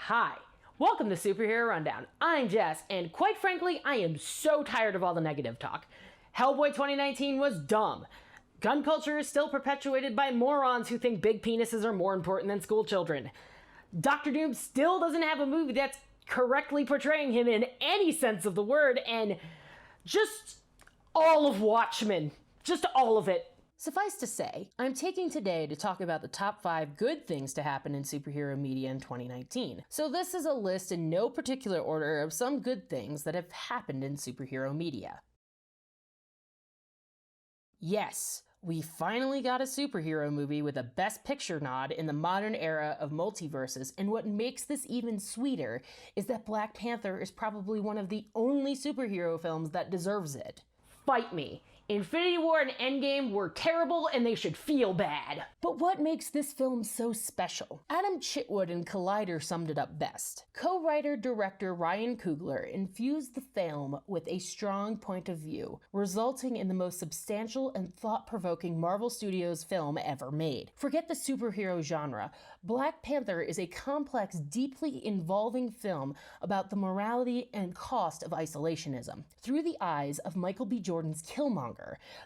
Hi, welcome to Superhero Rundown. I'm Jess, and quite frankly, I am so tired of all the negative talk. Hellboy 2019 was dumb. Gun culture is still perpetuated by morons who think big penises are more important than school children. Doctor Doom still doesn't have a movie that's correctly portraying him in any sense of the word, and just all of Watchmen. Just all of it. Suffice to say, I'm taking today to talk about the top 5 good things to happen in superhero media in 2019. So this is a list in no particular order of some good things that have happened in superhero media. Yes, we finally got a superhero movie with a Best Picture nod in the modern era of multiverses, and what makes this even sweeter is that Black Panther is probably one of the only superhero films that deserves it. Fight me. Infinity War and Endgame were terrible and they should feel bad. But what makes this film so special? Adam Chitwood in Collider summed it up best. Co-writer-director Ryan Coogler infused the film with a strong point of view, resulting in the most substantial and thought-provoking Marvel Studios film ever made. Forget the superhero genre. Black Panther is a complex, deeply involving film about the morality and cost of isolationism. Through the eyes of Michael B. Jordan's Killmonger,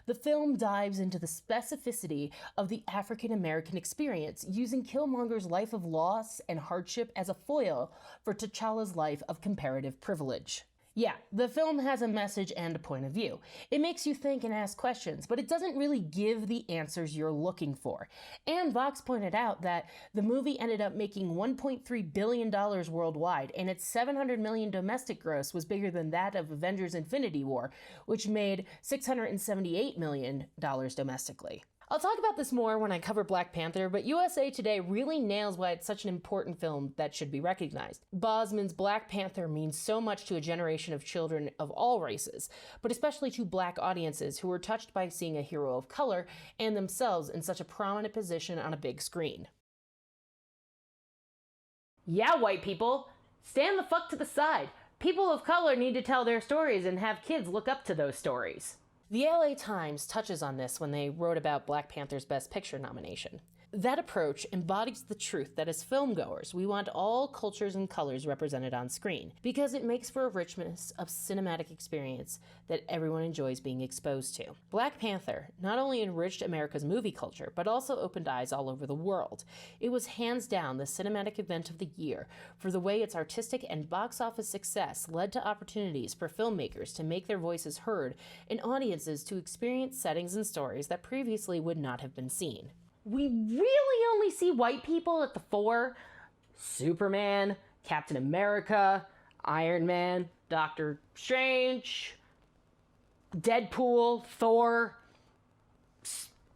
the film dives into the specificity of the African-American experience, using Killmonger's life of loss and hardship as a foil for T'Challa's life of comparative privilege. Yeah, the film has a message and a point of view. It makes you think and ask questions, but it doesn't really give the answers you're looking for. And Vox pointed out that the movie ended up making $1.3 billion worldwide, and its $700 million domestic gross was bigger than that of Avengers Infinity War, which made $678 million domestically. I'll talk about this more when I cover Black Panther, but USA Today really nails why it's such an important film that should be recognized. Bosman's Black Panther means so much to a generation of children of all races, but especially to Black audiences who were touched by seeing a hero of color and themselves in such a prominent position on a big screen. Yeah, white people, stand the fuck to the side. People of color need to tell their stories and have kids look up to those stories. The LA Times touches on this when they wrote about Black Panther's Best Picture nomination. That approach embodies the truth that as filmgoers, we want all cultures and colors represented on screen, because it makes for a richness of cinematic experience that everyone enjoys being exposed to. Black Panther not only enriched America's movie culture, but also opened eyes all over the world. It was hands down the cinematic event of the year for the way its artistic and box office success led to opportunities for filmmakers to make their voices heard and audiences to experience settings and stories that previously would not have been seen. We really only see white people at the fore. Superman, Captain America, Iron Man, Doctor Strange, Deadpool, Thor,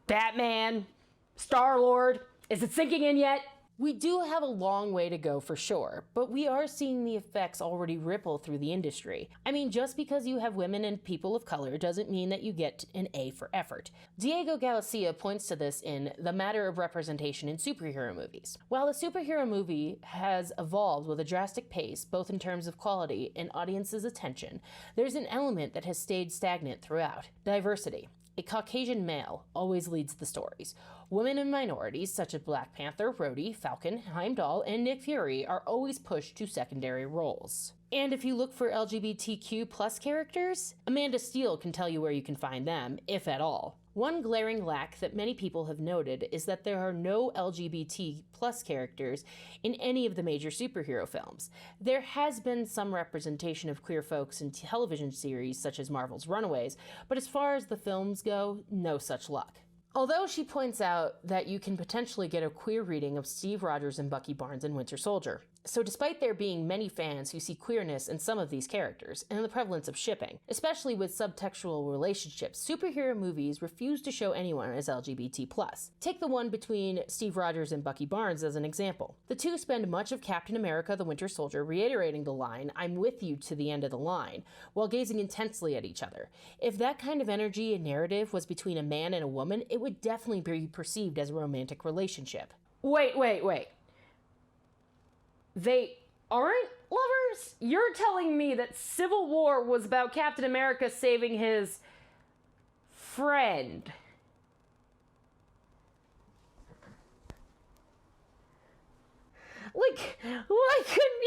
Batman, Star-Lord. Is it sinking in yet? We do have a long way to go for sure, but we are seeing the effects already ripple through the industry. I mean, just because you have women and people of color doesn't mean that you get an A for effort. Diego Galicia points to this in The Matter of Representation in Superhero Movies. While the superhero movie has evolved with a drastic pace, both in terms of quality and audience's attention, there's an element that has stayed stagnant throughout: diversity. A Caucasian male always leads the stories. Women and minorities such as Black Panther, Rhodey, Falcon, Heimdall, and Nick Fury are always pushed to secondary roles. And if you look for LGBTQ plus characters, Amanda Steele can tell you where you can find them, if at all. One glaring lack that many people have noted is that there are no LGBT plus characters in any of the major superhero films. There has been some representation of queer folks in television series such as Marvel's Runaways, but as far as the films go, no such luck. Although she points out that you can potentially get a queer reading of Steve Rogers and Bucky Barnes in Winter Soldier. So despite there being many fans who see queerness in some of these characters, and the prevalence of shipping, especially with subtextual relationships, superhero movies refuse to show anyone as LGBT+. Take the one between Steve Rogers and Bucky Barnes as an example. The two spend much of Captain America the Winter Soldier reiterating the line, "I'm with you to the end of the line," while gazing intensely at each other. If that kind of energy and narrative was between a man and a woman, it would definitely be perceived as a romantic relationship. Wait. They aren't lovers? You're telling me that Civil War was about Captain America saving his friend. Like, why couldn't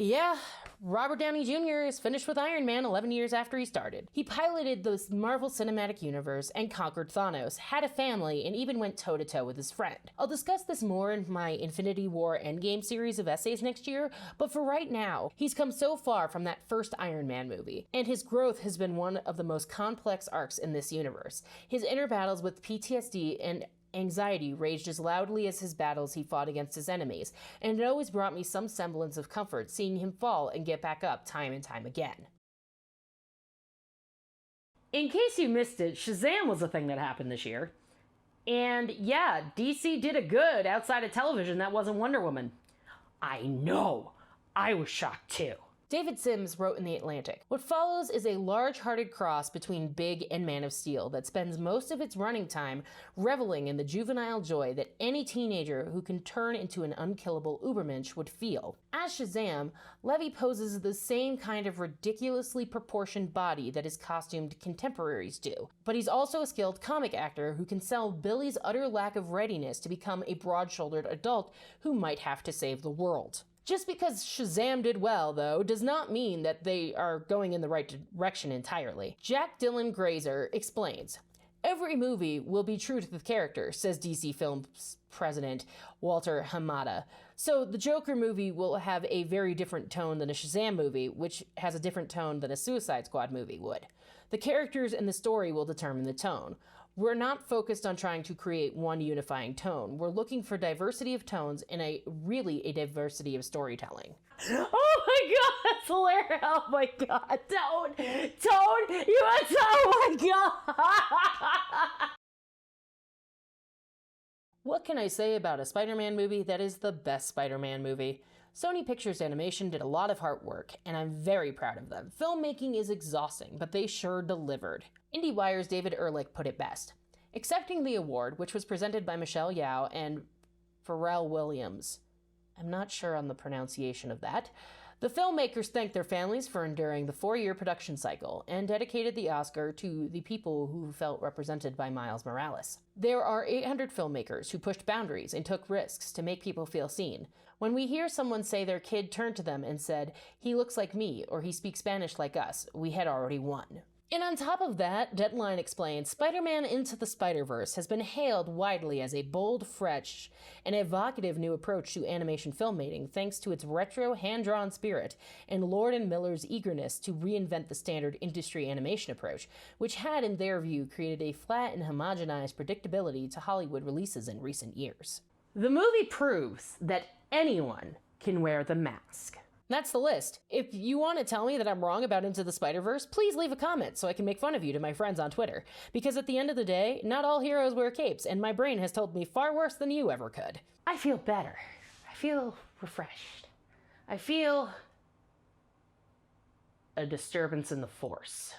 Yeah, Robert Downey Jr. is finished with Iron Man 11 years after he started. He piloted the Marvel Cinematic Universe and conquered Thanos, had a family, and even went toe-to-toe with his friend. I'll discuss this more in my Infinity War Endgame series of essays next year, but for right now, he's come so far from that first Iron Man movie, and his growth has been one of the most complex arcs in this universe. His inner battles with PTSD and anxiety raged as loudly as his battles he fought against his enemies, and it always brought me some semblance of comfort seeing him fall and get back up time and time again. In case you missed it, Shazam was a thing that happened this year. And yeah, DC did a good outside of television that wasn't Wonder Woman. I know! I was shocked too. David Sims wrote in The Atlantic, "What follows is a large-hearted cross between Big and Man of Steel that spends most of its running time reveling in the juvenile joy that any teenager who can turn into an unkillable Ubermensch would feel. As Shazam, Levy poses the same kind of ridiculously proportioned body that his costumed contemporaries do, but he's also a skilled comic actor who can sell Billy's utter lack of readiness to become a broad-shouldered adult who might have to save the world." Just because Shazam did well, though, does not mean that they are going in the right direction entirely. Jack Dylan Grazer explains, "Every movie will be true to the character," says DC Films president Walter Hamada. "So the Joker movie will have a very different tone than a Shazam movie, which has a different tone than a Suicide Squad movie would. The characters and the story will determine the tone. We're not focused on trying to create one unifying tone. We're looking for diversity of tones and a diversity of storytelling." Oh my god, that's hilarious. Oh my god, Tone, you are, oh my god. What can I say about a Spider-Man movie that is the best Spider-Man movie? Sony Pictures Animation did a lot of hard work, and I'm very proud of them. Filmmaking is exhausting, but they sure delivered. IndieWire's David Ehrlich put it best. Accepting the award, which was presented by Michelle Yeoh and Pharrell Williams, I'm not sure on the pronunciation of that, the filmmakers thanked their families for enduring the 4-year production cycle and dedicated the Oscar to the people who felt represented by Miles Morales. There are 800 filmmakers who pushed boundaries and took risks to make people feel seen. When we hear someone say their kid turned to them and said, "He looks like me," or "He speaks Spanish like us," we had already won. And on top of that, Deadline explains, Spider-Man Into the SpiderVerse has been hailed widely as a bold, fresh, and evocative new approach to animation filmmaking thanks to its retro, hand-drawn spirit and Lord and Miller's eagerness to reinvent the standard industry animation approach, which had, in their view, created a flat and homogenized predictability to Hollywood releases in recent years. The movie proves that anyone can wear the mask. That's the list. If you want to tell me that I'm wrong about Into the Spider-Verse, please leave a comment so I can make fun of you to my friends on Twitter. Because at the end of the day, not all heroes wear capes, and my brain has told me far worse than you ever could. I feel better. I feel refreshed. I feel a disturbance in the Force.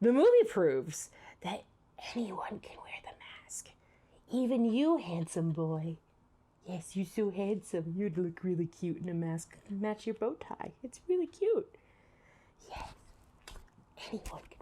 The movie proves that anyone can wear the mask. Even you, handsome boy. Yes, you're so handsome. You'd look really cute in a mask. Match your bow tie. It's really cute. Yes, anyone can